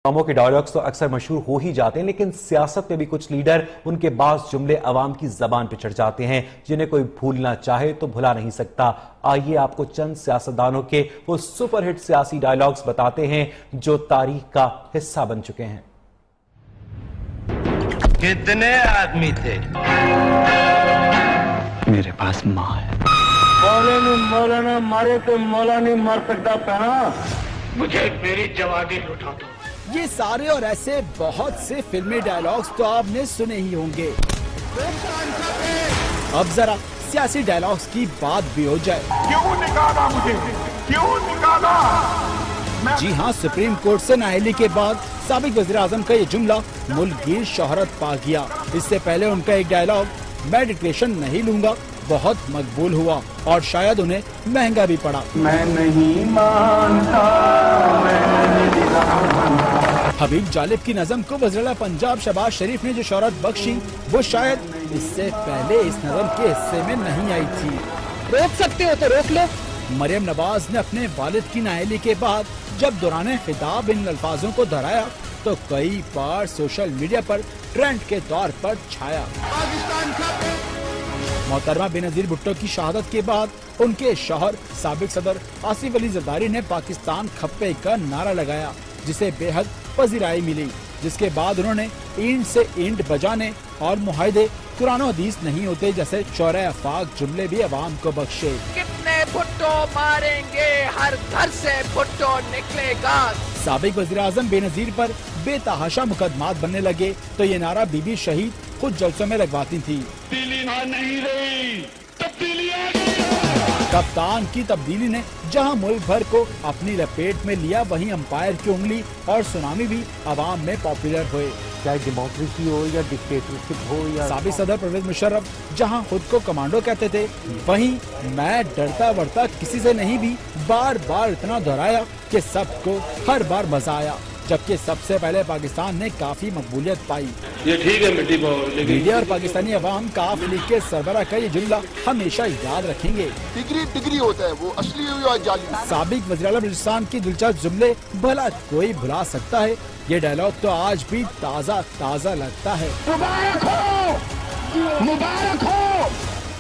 इमामों के डायलॉग्स तो अक्सर मशहूर हो ही जाते हैं, लेकिन सियासत में भी कुछ लीडर उनके बाज़ जुमले अवाम की जबान पर चढ़ जाते हैं जिन्हें कोई भूलना चाहे तो भुला नहीं सकता। आइए आपको चंद सियासतदानों के वो सुपरहिट सियासी डायलॉग्स बताते हैं जो तारीख का हिस्सा बन चुके हैं। कितने आदमी थे? मेरे पास माँ है। मौलाना मारे तो मौला नहीं मार सकता पहना। मुझे मेरी जवानी लुटा दो। ये सारे और ऐसे बहुत से फिल्मी डायलॉग्स तो आपने सुने ही होंगे। अब जरा सियासी डायलॉग्स की बात भी हो जाए। क्यों निकाला मुझे? क्यों निकाला? जी हाँ, सुप्रीम कोर्ट से नाअहली के बाद साबिक वज़ीर आज़म का ये जुमला मुल्कगीर शोहरत पा गया। इससे पहले उनका एक डायलॉग, मैं डिक्टेशन नहीं लूंगा, बहुत मकबूल हुआ और शायद उन्हें महंगा भी पड़ा। मैं नहीं मानता, हबीब जालिब की नज़म को वज़ीर पंजाब शहबाज शरीफ ने जो शोहरत बख्शी, वो शायद इससे पहले इस नज़म के हिस्से में नहीं आई थी। रोक सकते हो तो रोक लो। मरियम नवाज ने अपने वालिद की नाअहली के बाद जब दौरान खिताब इन अल्फाजों को दोहराया तो कई बार सोशल मीडिया पर ट्रेंड के तौर पर छाया। मोहतरमा बेनजीर भुट्टो की शहादत के बाद उनके शौहर साबिक सदर आसिफ अली जरदारी ने पाकिस्तान खप्पे का नारा लगाया, जिसे बेहद पजीराई मिली, जिसके बाद उन्होंने ईंट से ईंट बजाने और मुआहदे कुरान हदीस नहीं होते जैसे शौरे अफाक जुमले भी अवाम को बख्शे। कितने भुट्टो मारेंगे, हर घर से भुट्टो निकलेगा। साबिक वज़ीर आज़म बेनजीर पर बेतहाशा मुकदमात बनने लगे तो ये नारा बीबी शहीद खुद जलसों में लगवाती थी। नहीं रही, तब्दीली आ गई। कप्तान की तब्दीली ने जहां मुल्क भर को अपनी लपेट में लिया, वहीं अंपायर की उंगली और सुनामी भी अवाम में पॉपुलर हुए। चाहे डेमोक्रेसी हो या डिक्टेटरशिप हो या साबिक सदर परवेज मुशर्रफ जहां खुद को कमांडो कहते थे, वहीं मैं डरता वरता किसी से नहीं भी बार बार इतना दोहराया कि सबको हर बार मजा आया, जबकि सबसे पहले पाकिस्तान ने काफी मकबूलियत पाई। ये ठीक है मिट्टी मीडिया और पाकिस्तानी अवाम काफ लीग के सरबराह का ये जुमला हमेशा याद रखेंगे। डिग्री होता है, वो असली या जाली। साबिक वज़ीर-ए-आज़म बलूचिस्तान की दिलचस्प जुमले भला कोई भुला सकता है? ये डायलॉग तो आज भी ताज़ा ताज़ा लगता है। मुबारक हो।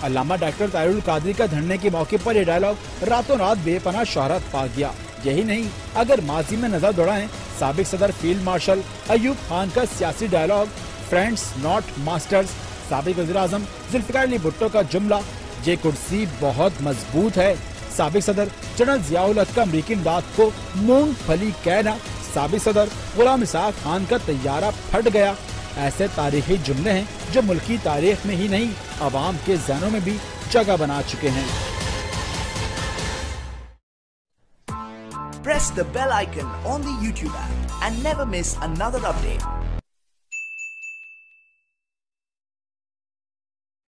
अल्लामा डॉक्टर ताहिरुल कादरी का धरने के मौके पर यह डायलॉग रातों रात बेपनाह शोहरत पा गया। यही नहीं, अगर माजी में नजर दौड़ाएं, साबिक सदर फील्ड मार्शल अयूब खान का सियासी डायलॉग फ्रेंड्स नॉट मास्टर्स, साबिक वज़ीर आज़म जुल्फ़िकार अली भुट्टो का जुमला ये कुर्सी बहुत मजबूत है, साबिक सदर जनरल ज़ियाउल हक का अमरीकी इमदाद को मूंगफली कहना, साबिक सदर गुलाम इसहाक खान का तैयारा फट गया, ऐसे तारीखी जुमले हैं जो मुल्की तारीख में ही नहीं अवाम के ज़हनों में भी जगह बना चुके हैं। Press the bell icon on the YouTube app and never miss another update.